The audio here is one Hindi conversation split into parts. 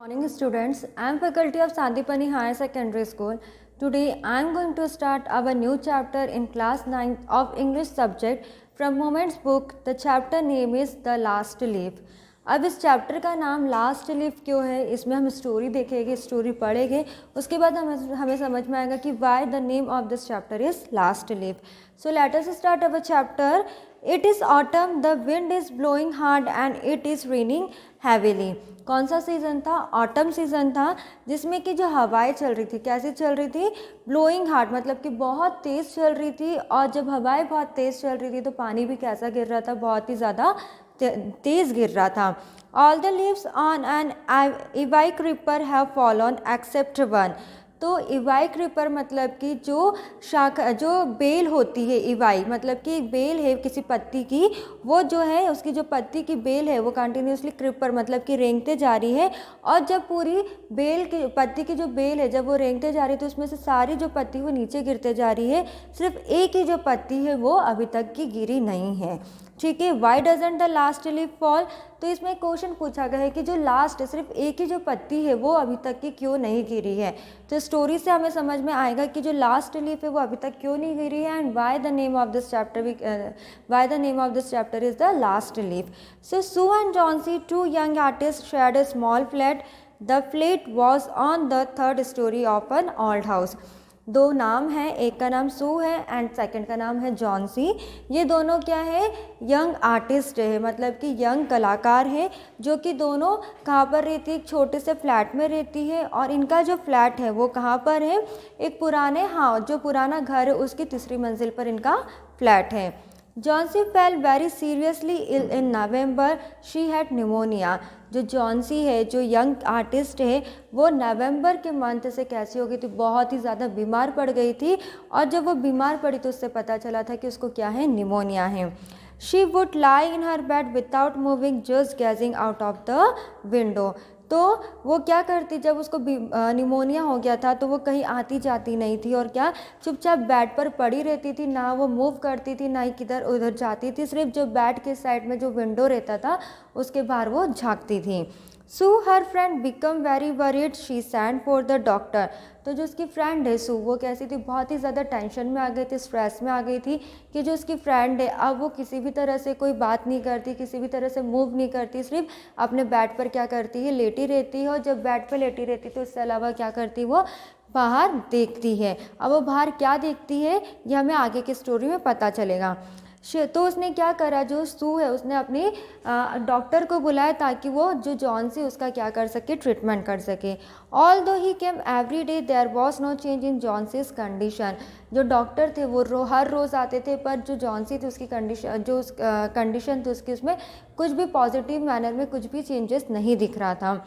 Morning students, I am faculty of Sandipani Higher Secondary School. Today I am going to start our new chapter in class 9 of English subject from Moments book. The chapter name is The Last Leaf. अब इस चैप्टर का नाम लास्ट लीफ क्यों है, इसमें हम स्टोरी देखेंगे, स्टोरी पढ़ेंगे, उसके बाद हमें समझ में आएगा कि Y the name of this chapter is last leaf. So let us start our chapter. It is autumn, the wind is blowing hard and it is raining heavily. कौन सा सीज़न था? ऑटम सीज़न था, जिसमें कि जो हवाएं चल रही थी, कैसी चल रही थी? ब्लोइंग हार्ड, मतलब कि बहुत तेज़ चल रही थी. और जब हवाएं बहुत तेज़ चल रही थी तो पानी भी कैसा गिर रहा था? बहुत ही ज़्यादा तेज़ गिर रहा था. All the leaves on an ivy creeper have fallen except one. तो इवाई क्रीपर मतलब कि जो शाखा, जो बेल होती है, इवाई मतलब कि एक बेल है किसी पत्ती की, वो जो है उसकी जो पत्ती की बेल है वो कंटिन्यूसली क्रीपर मतलब कि रेंगते जा रही है. और जब पूरी बेल की पत्ती की जो बेल है जब वो रेंगते जा रही है तो उसमें से सारी जो पत्ती वो नीचे गिरते जा रही है, सिर्फ एक ही जो पत्ती है वो अभी तक की गिरी नहीं है. ठीक है. Why doesn't the last leaf fall. तो इसमें क्वेश्चन पूछा गया है कि जो लास्ट सिर्फ एक ही जो पत्ती है वो अभी तक की क्यों नहीं गिरी है. तो स्टोरी से हमें समझ में आएगा कि जो लास्ट लीफ है वो अभी तक क्यों नहीं गिरी है and why the name of this chapter is the last leaf. So Sue and Johnsy, two young artist, shared a small flat. The flat was on the third storey of an old house. दो नाम हैं, एक का नाम सू है एंड सेकंड का नाम है जॉन्सी. ये दोनों क्या है? यंग आर्टिस्ट है, मतलब कि यंग कलाकार है, जो कि दोनों कहाँ पर रहती है? एक छोटे से फ्लैट में रहती है. और इनका जो फ्लैट है वो कहाँ पर है? एक जो पुराना घर है उसकी तीसरी मंजिल पर इनका फ्लैट है. Johnsy fell very seriously ill in November. She had pneumonia. जो जॉन्सी है, जो यंग आर्टिस्ट है, वो नवंबर के मंथ से कैसी हो गई थी? बहुत ही ज़्यादा बीमार पड़ गई थी. और जब वो बीमार पड़ी तो उससे पता चला था कि उसको क्या है? निमोनिया है. She would lie in her bed without moving, just gazing out of the window. तो वो क्या करती, जब उसको निमोनिया हो गया था तो वो कहीं आती जाती नहीं थी और क्या चुपचाप बेड पर पड़ी रहती थी. ना वो मूव करती थी, ना ही किधर उधर जाती थी, सिर्फ जो बेड के साइड में जो विंडो रहता था उसके बाहर वो झांकती थी. Sue her friend become very worried. She send for the doctor. तो जो उसकी फ्रेंड है सू, वो कैसी थी? बहुत ही ज़्यादा टेंशन में आ गई थी, स्ट्रेस में आ गई थी कि जो उसकी फ्रेंड है अब वो किसी भी तरह से कोई बात नहीं करती, किसी भी तरह से मूव नहीं करती, सिर्फ अपने बेड पर क्या करती है? लेटी रहती है. और जब बेड पर लेटी रहती है तो इससे अलावा क्या करती है? वो बाहर देखती है. अब वो बाहर क्या देखती है ये हमें आगे की स्टोरी में पता चलेगा. तो उसने क्या करा, जो सू है उसने अपनी डॉक्टर को बुलाया ताकि वो जो जॉन्सी उसका क्या कर सके? ट्रीटमेंट कर सके. Although he came every day there was no change in Johnsy's condition. जो डॉक्टर थे वो हर रोज़ आते थे, पर जो जॉन्सी थी उसकी कंडीशन थी उसकी, उसमें कुछ भी पॉजिटिव मैनर में कुछ भी चेंजेस नहीं दिख रहा था.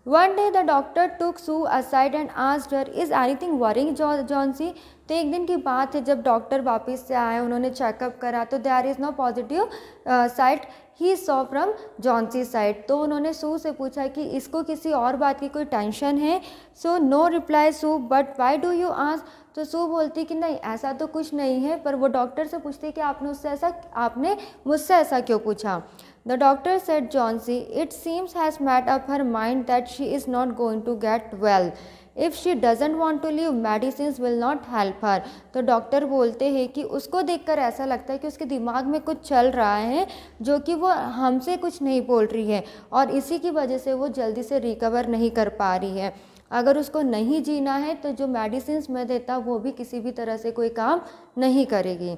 One day the doctor took Sue aside and asked her, "Is anything worrying Johnsy?" तो एक दिन की बात है, जब डॉक्टर वापस से आए, उन्होंने चेकअप करा तो there is no positive side he saw from Johnsy side. तो उन्होंने सू से पूछा कि इसको किसी और बात की कोई टेंशन है. So no reply Sue, but why do you ask. तो सू बोलती कि नहीं ऐसा तो कुछ नहीं है, पर वो डॉक्टर से पूछती कि आपने मुझसे ऐसा क्यों पूछा. The doctor said, Johnsy, it seems has made up her mind that she is not going to get well. If she doesn't want to leave, medicines will not help her. तो डॉक्टर बोलते हैं कि उसको देखकर ऐसा लगता है कि उसके दिमाग में कुछ चल रहा है जो कि वो हमसे कुछ नहीं बोल रही है, और इसी की वजह से वो जल्दी से रिकवर नहीं कर पा रही है. अगर उसको नहीं जीना है तो जो मेडिसिन मैं देता वो भी किसी भी तरह से कोई काम नहीं करेगी.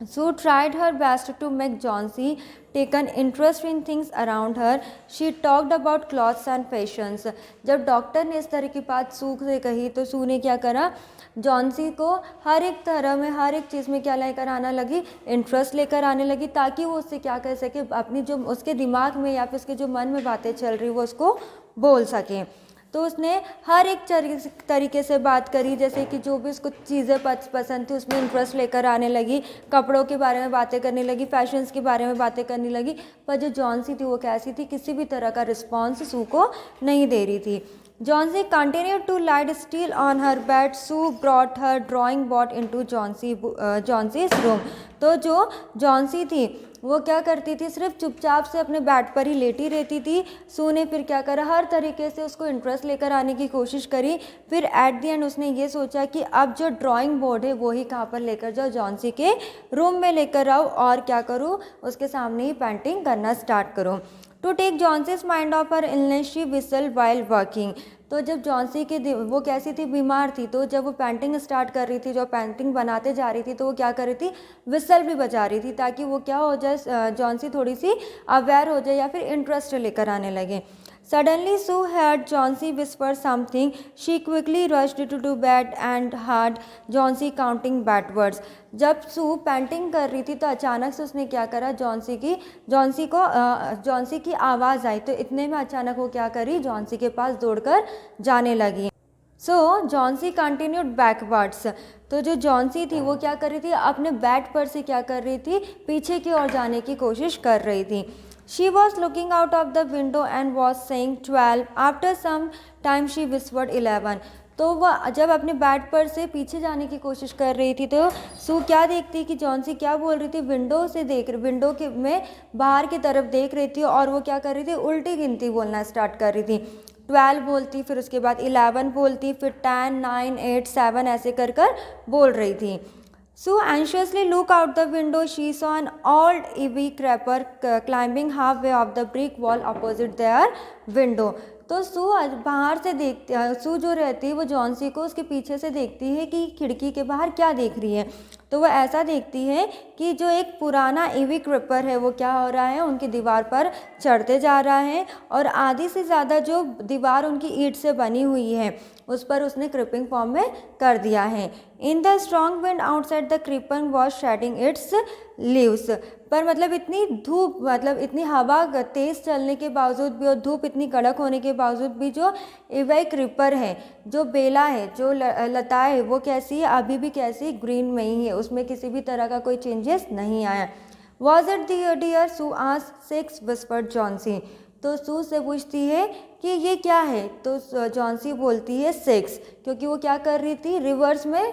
Sue tried her best to make Johnsy take an interest in things around her. She talked about clothes and fashions. जब डॉक्टर ने इस तरह की बात सू से कही तो सू ने क्या करा? जॉन्सी को हर एक तरह में, हर एक चीज़ में क्या लेकर आना लगी? इंटरेस्ट लेकर आने लगी, ताकि वो उससे क्या कर सके? अपनी जो उसके दिमाग में या फिर उसके जो मन में बातें चल रही वो उसको बोल सके. तो उसने हर एक तरीके से बात करी, जैसे कि जो भी उसको चीज़ें पसंद थी उसमें इंटरेस्ट लेकर आने लगी, कपड़ों के बारे में बातें करने लगी, फैशंस के बारे में बातें करने लगी. पर जो जॉन्सी थी वो कैसी थी? किसी भी तरह का रिस्पॉन्स सू को नहीं दे रही थी. Johnsy continued to lie still on her bed. Sue brought her drawing board into Johnsy's room. तो जो जॉन्सी थी वो क्या करती थी, सिर्फ चुपचाप से अपने बेड पर ही लेटी रहती थी। सू ने फिर क्या करा, हर तरीके से उसको इंटरेस्ट लेकर आने की कोशिश करी। फिर एट दी एंड उसने ये सोचा कि अब जो ड्राइंग बोर्ड है वो ही कहाँ पर लेकर जाओ, जॉन्सी के रूम में लेकर आओ और क्या करूँ, उसके सामने ही पेंटिंग करना स्टार्ट करूँ। To take Johnsy's mind off her illness she whistle while working. तो जब जॉन्सी के वो कैसी थी, बीमार थी, तो जब वो पेंटिंग स्टार्ट कर रही थी, जो पेंटिंग बनाते जा रही थी, तो वो क्या कर रही थी, विसल भी बजा रही थी, ताकि वो क्या हो जाए, जॉन्सी थोड़ी सी अवेयर हो जाए या फिर इंटरेस्ट लेकर आने लगे। Suddenly, Sue heard Johnsy whisper something. She quickly rushed to bed and heard Johnsy counting backwards. जब सू पेंटिंग कर रही थी तो अचानक से उसने क्या करा, जॉन्सी की आवाज़ आई, तो इतने में अचानक वो क्या करी, जॉन्सी के पास दौड़कर जाने लगी। सो जॉन्सी कंटिन्यूड बैकवर्ड्स। तो जो जॉन्सी थी वो क्या कर रही थी, अपने बेड पर से क्या कर रही थी, पीछे की ओर जाने की कोशिश कर रही थी। She was looking out of the window and was saying 12. After some time she whispered 11. तो वह जब अपने बेड पर से पीछे जाने की कोशिश कर रही थी, तो सू क्या देखती कि जॉन्सी क्या बोल रही थी, विंडो के में बाहर की तरफ देख रही थी, और वो क्या कर रही थी, उल्टी गिनती बोलना स्टार्ट कर रही थी। 12 बोलती, फिर उसके बाद 11 बोलती, फिर 10, 9, 8, 7 ऐसे कर बोल रही थी। Sue anxiously looked out the window. She saw an old ivy creeper climbing halfway up the brick wall opposite their window. तो सू बाहर से देखती, सू जो रहती है वो जॉन्सी को उसके पीछे से देखती है कि खिड़की के बाहर क्या देख रही है। तो वो ऐसा देखती है कि जो एक पुराना ईवी क्रिपर है वो क्या हो रहा है, उनकी दीवार पर चढ़ते जा रहा है, और आधी से ज़्यादा जो दीवार उनकी ईंट से बनी हुई है उस पर उसने क्रिपिंग फॉर्म में कर दिया है। In the strong wind outside the creeping was shedding its leaves. पर मतलब इतनी धूप, मतलब इतनी हवा तेज़ चलने के बावजूद भी और धूप इतनी कड़क होने के बावजूद भी जो इवाई क्रिपर है, जो बेला है, जो लता है, वो कैसी है, अभी भी कैसी ग्रीन में ही है, उसमें किसी भी तरह का कोई चेंजेस नहीं आया। Was it dear Sue asked 6 whispered Johnsy. तो सू से पूछती है कि ये क्या है, तो जॉन्सी बोलती है 6, क्योंकि वो क्या कर रही थी, रिवर्स में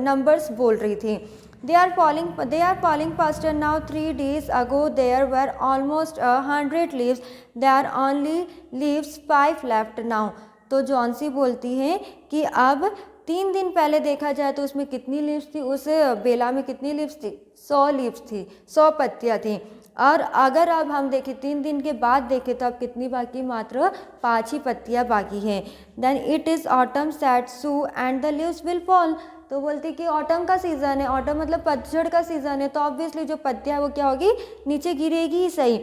नंबर्स बोल रही थी। They are falling faster now. 3 days ago there were almost 100 leaves. There are only leaves 5 left now. तो जॉन्सी बोलती है कि अब 3 दिन पहले देखा जाए तो उसमें कितनी लीव्स थी, उस बेला में कितनी लीव्स थी, 100 लीव्स थी, 100 पत्तियाँ थी। और अगर अब हम देखें 3 दिन के बाद देखें तो अब कितनी बाकी, मात्र 5 ही पत्तियाँ बाकी हैं। Then it is autumn said Sue and the leaves will fall. तो बोलती कि ऑटम का सीज़न है, ऑटम मतलब पतझड़ का सीज़न है, तो ऑब्वियसली जो पत्तियाँ वो क्या होगी, नीचे गिरेगी ही सही।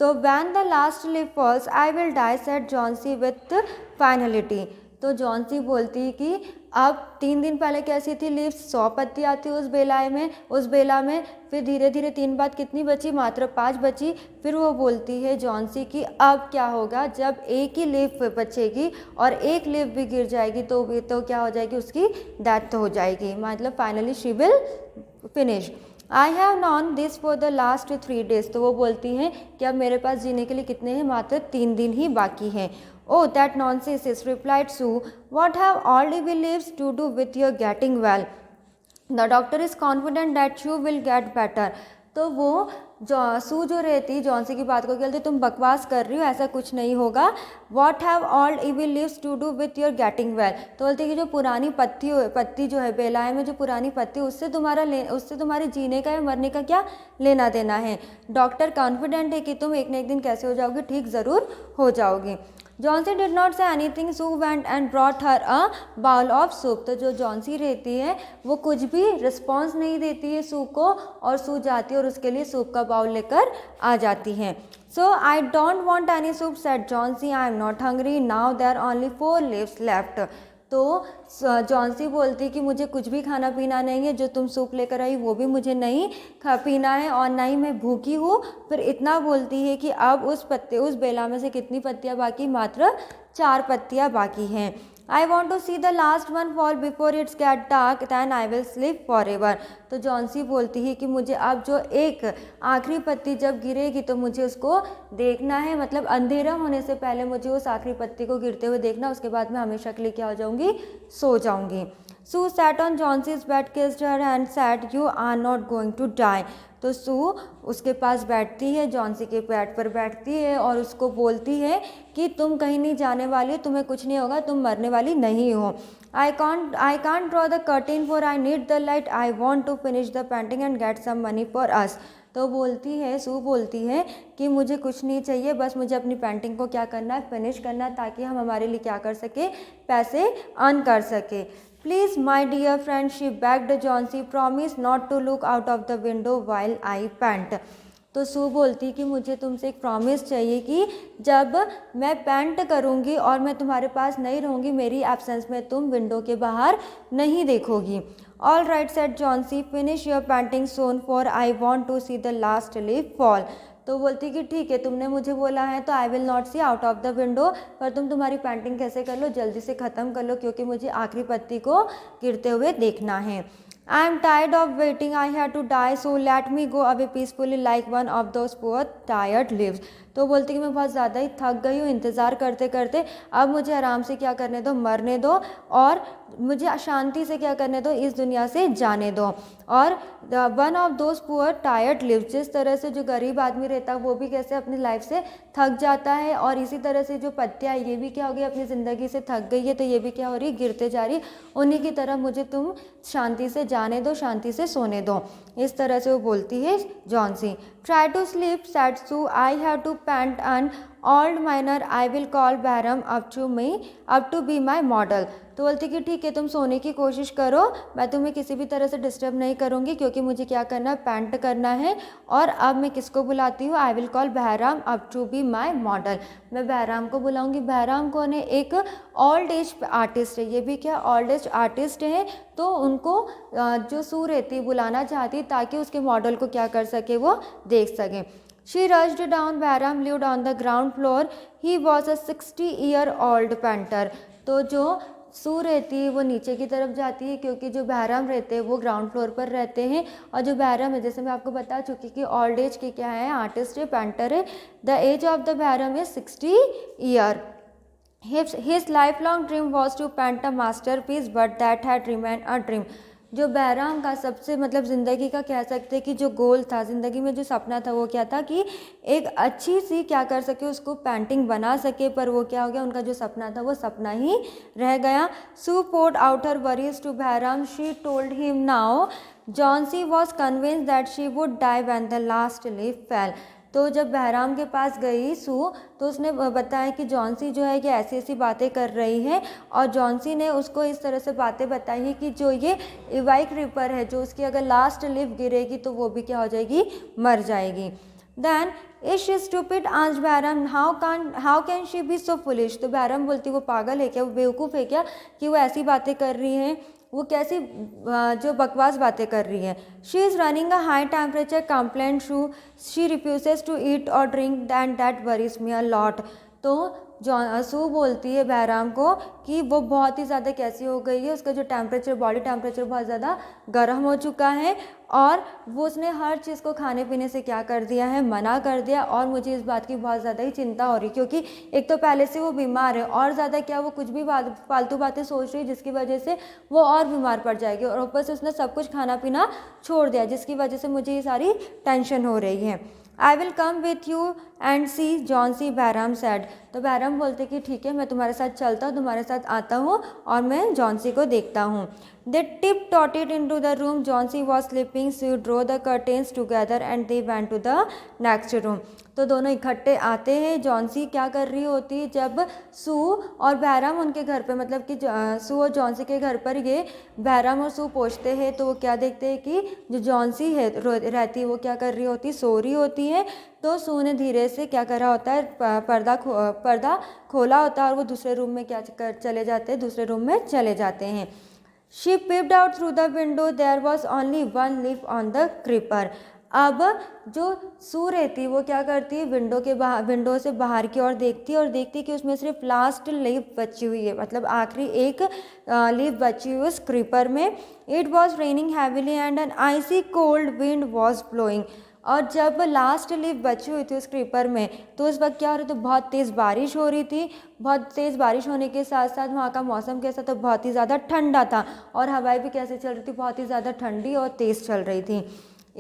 तो when the last leaf falls I will die said Johnsy with finality. तो जॉन्सी बोलती कि अब 3 दिन पहले कैसी थी लीव्स, 100 पत्तियाँ थी उस बेला में, फिर धीरे धीरे 3 बाद कितनी बची, मात्र 5 बची। फिर वो बोलती है जॉन्सी कि अब क्या होगा, जब एक ही लीफ बचेगी और एक लीफ भी गिर जाएगी तो क्या हो जाएगी, उसकी डेथ हो जाएगी, मतलब finally she will finish. I have non this for the last 3 days। तो वो बोलती हैं कि अब मेरे पास जीने के लिए कितने हैं, मात्र 3 दिन ही बाकी हैं। Oh, that nonsense, replied Sue. What have all evil leaves to do with your getting well? The doctor is confident that you will get better. तो वो सू जो रहती जॉन्सी की बात को कहती, तुम बकवास कर रही हो, ऐसा कुछ नहीं होगा। What have all evil leaves to do with your getting well? तो बोलती कि जो पुरानी पत्ती जो है बेलाए में, जो पुरानी पत्ती, उससे तुम्हारे जीने का या मरने का क्या लेना देना है। डॉक्टर कॉन्फिडेंट है कि तुम एक न एक दिन कैसे हो जाओगी, ठीक ज़रूर हो जाओगी। Johnsy did not say anything. Sue went and brought her a bowl of soup. तो जो जॉन्सी रहती है वो कुछ भी रिस्पॉन्स नहीं देती है सू को, और सू जाती है और उसके लिए सूप का बाउल लेकर आ जाती है। So I don't want any soup said Johnsy, I am not hungry now, there only 4 leaves left. तो जॉन्सी बोलती कि मुझे कुछ भी खाना पीना नहीं है, जो तुम सूप लेकर आई वो भी मुझे नहीं पीना है, और ना ही मैं भूखी हूँ। फिर इतना बोलती है कि अब उस बेला में से कितनी पत्तियाँ बाकी, मात्र 4 पत्तियाँ बाकी हैं। I want to see the last one fall before its get dark, then I will sleep forever. तो जॉन्सी बोलती है कि मुझे अब जो एक आखिरी पत्ती जब गिरेगी तो मुझे उसको देखना है, मतलब अंधेरा होने से पहले मुझे उस आखिरी पत्ती को गिरते हुए देखना, उसके बाद मैं हमेशा के लिए क्या हो जाऊंगी, सो जाऊंगी। Sue sat on Johnsy's bed, kissed her and said you are not going to die. तो सू उसके पास बैठती है, जॉन्सी के बेड पर बैठती है और उसको बोलती है कि तुम कहीं नहीं जाने वाली हो, तुम्हें कुछ नहीं होगा, तुम मरने वाली नहीं हो। I can't draw the curtain for I need the light, I want to finish the painting and get some money for us. तो बोलती है, सू बोलती है कि मुझे कुछ नहीं चाहिए, बस मुझे अपनी पेंटिंग को क्या करना है, फिनिश करना है, ताकि हम हमारे लिए क्या कर सके, पैसे अर्न कर सके। Please my dear friend, she begged Johnsy, promise not to look out of the window while I paint. तो सू बोलती कि मुझे तुमसे एक प्रॉमिस चाहिए कि जब मैं पेंट करूँगी और मैं तुम्हारे पास नहीं रहूँगी, मेरी एब्सेंस में तुम विंडो के बाहर नहीं देखोगी। All right said Johnsy, finish your painting soon for I want to see the last leaf fall. तो बोलती कि ठीक है, तुमने मुझे बोला है तो I will not see out of the window, पर तुम तुम्हारी पेंटिंग कैसे कर लो, जल्दी से ख़त्म कर लो, क्योंकि मुझे आखिरी पत्ती को गिरते हुए देखना है। I am tired of waiting, I have to die, so let me go away peacefully like one of those poor tired leaves. तो बोलती कि मैं बहुत ज़्यादा ही थक गई हूँ इंतज़ार करते करते, अब मुझे आराम से क्या करने दो, मरने दो, और मुझे शांति से क्या करने दो, इस दुनिया से जाने दो। और one of those poor tired leaves, जिस तरह से जो गरीब आदमी रहता है वो भी कैसे अपनी लाइफ से थक जाता है, और इसी तरह से जो पत्तियाँ ये भी क्या हो गई, अपनी ज़िंदगी से थक गई है, तो ये भी क्या हो रही, गिरते जा रही, उन्हीं की तरह मुझे तुम शांति से जाने दो, शांति से सोने दो। इस तरह से वो बोलती है Johnsy. Try to sleep said Sue, I have to paint an old miner, I will call Behrman up to be my model. तो बोलती कि ठीक है, तुम सोने की कोशिश करो, मैं तुम्हें किसी भी तरह से डिस्टर्ब नहीं करूँगी, क्योंकि मुझे क्या करना है, पेंट करना है। और अब मैं किसको बुलाती हूँ, I will call Behrman up to be my model, मैं बहराम को बुलाऊँगी। बहराम कौन है, एक ओल्ड एज आर्टिस्ट है, ये भी क्या ओल्ड एज आर्टिस्ट है, तो उनको जो सू रहती बुलाना चाहती, ताकि उसके मॉडल को क्या कर सके, वो देख सके। She rushed down, Bahram lived on the ground floor, he was a 60-year-old painter। तो जो सू रहती है वो नीचे की तरफ जाती है, क्योंकि जो बहराम रहते हैं वो ग्राउंड फ्लोर पर रहते हैं, और जो बहराम है, जैसे मैं आपको बता चुकी कि ओल्ड एज के क्या है, आर्टिस्ट है, पेंटर है। The age of the Behrman is 60 year. His lifelong dream was to paint a masterpiece, but that had remained a dream। जो बहराम का सबसे मतलब ज़िंदगी का कह सकते हैं कि जो गोल था ज़िंदगी में, जो सपना था, वो क्या था कि एक अच्छी सी क्या कर सके, उसको पेंटिंग बना सके, पर वो क्या हो गया, उनका जो सपना था वो सपना ही रह गया। Sue poured out her worries to Behrman, she told him now Johnsy was convinced that she would die when the last leaf fell. तो जब बहराम के पास गई सू, तो उसने बताया कि जॉन्सी जो है कि ऐसी ऐसी बातें कर रही है, और जॉन्सी ने उसको इस तरह से बातें बताई है कि जो ये इवाइक रिपर है, जो उसकी अगर लास्ट लीफ गिरेगी तो वो भी क्या हो जाएगी, मर जाएगी। Then is she stupid, answers Behrman, how can she be so foolish. तो बहराम बोलती वो पागल है क्या, वो बेवकूफ़ है क्या कि वो ऐसी बातें कर रही हैं, वो कैसी जो बकवास बातें कर रही है। She is running a high temperature complained Sue, she refuses to eat और drink than that worries me a lot. तो सू बोलती है बहराम को कि वो बहुत ही ज़्यादा कैसी हो गई है, उसका जो टेम्परेचर, बॉडी टेम्परेचर बहुत ज़्यादा गर्म हो चुका है, और वो उसने हर चीज़ को खाने पीने से क्या कर दिया है, मना कर दिया। और मुझे इस बात की बहुत ज़्यादा ही चिंता हो रही, क्योंकि एक तो पहले से वो बीमार है, और ज़्यादा क्या वो कुछ भी फालतू बातें सोच रही है, जिसकी वजह से वो और बीमार पड़ जाएगी, और ऊपर से उसने सब कुछ खाना पीना छोड़ दिया, जिसकी वजह से मुझे ये सारी टेंशन हो रही है। I will come with you and see Johnsy, Behrman said. तो बहराम बोलते कि ठीक है, मैं तुम्हारे साथ चलता हूँ, तुम्हारे साथ आता हूँ, और मैं जॉन्सी को देखता हूँ। They tiptoed into the room, Johnsy was sleeping, so drew the curtains together and they went to the next room. तो दोनों इकट्ठे आते हैं। जॉन्सी क्या कर रही होती है, जब सू और बहराम उनके घर पे, मतलब कि सू और जॉन्सी के घर पर ये बहराम और सू पहुँचते हैं, तो वो क्या देखते हैं कि जो जॉन्सी है रहती है, वो क्या कर रही होती, सो रही होती है। तो सू ने धीरे से क्या करा होता है, पर्दा खोला होता है, और वो दूसरे रूम में क्या कर चले जाते हैं, दूसरे रूम में चले जाते हैं। She peeped out through the window, there was only one leaf on the creeper. अब जो सू रहती वो क्या करती है, विंडो से बाहर की ओर देखती है, और देखती कि उसमें सिर्फ लास्ट लीफ बची हुई है, मतलब आखिरी एक लीफ बची हुई उस क्रीपर में। It was raining heavily and an icy cold wind was blowing. और जब लास्ट लीफ बची हुई थी उस क्रीपर में, तो उस वक्त क्या हो रहा था, बहुत तेज़ बारिश हो रही थी। बहुत तेज़ बारिश होने के साथ साथ वहाँ का मौसम कैसा था, बहुत ही ज़्यादा ठंडा था, और हवाएं भी कैसे चल रही थी, बहुत ही ज़्यादा ठंडी और तेज़ चल रही थी।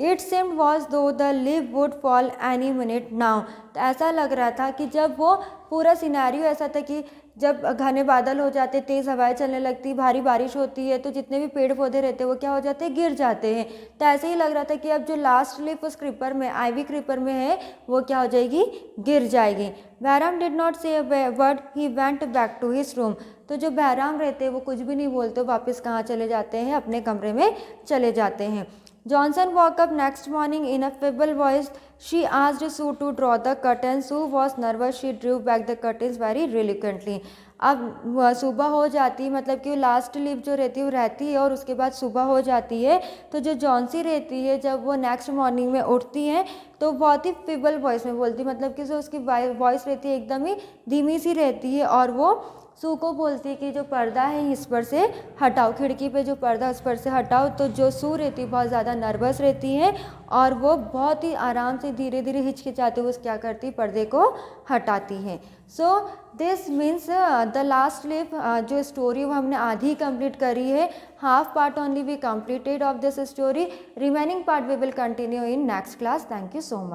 It seemed was though the leaf would fall any minute now। तो ऐसा लग रहा था कि जब वो पूरा सिनेरियो ऐसा था कि जब घने बादल हो जाते, तेज़ हवाएं चलने लगती, भारी बारिश होती है, तो जितने भी पेड़ पौधे रहते हैं वो क्या हो जाते हैं, गिर जाते हैं। तो ऐसे ही लग रहा था कि अब जो लास्ट लीफ उस क्रीपर में, आइवी क्रीपर में है, वो क्या हो जाएगी, गिर जाएगी। Behrman did not say word, he went back to his room. तो जो बहराम रहते हैं वो कुछ भी नहीं बोलते, वापस कहाँ चले जाते हैं, अपने कमरे में चले जाते हैं। Johnson woke up next morning in a feeble voice. She asked Sue to draw the curtains. Sue was nervous. She drew back the curtains very reluctantly. अब सुबह हो जाती, मतलब कि लास्ट लीफ जो रहती है वो रहती है और उसके बाद सुबह हो जाती है। तो जो जॉन्सी रहती है, जब वो नेक्स्ट मॉर्निंग में उठती है तो बहुत ही फीबल वॉइस में बोलती, मतलब कि जो उसकी वॉइस रहती है एकदम ही धीमी सी रहती है, और वो सू को बोलती है कि जो पर्दा है इस पर से हटाओ, खिड़की पे जो पर्दा उस पर से हटाओ। तो जो सू रहती है बहुत ज़्यादा नर्वस रहती है, और वो बहुत ही आराम से धीरे धीरे हिचकिचाते हुए क्या करती, पर्दे को हटाती है। So this means the last leaf, जो स्टोरी वो हमने आधी कंप्लीट करी है। Half part only we completed of this story, remaining part we will continue in next class. Thank you so much.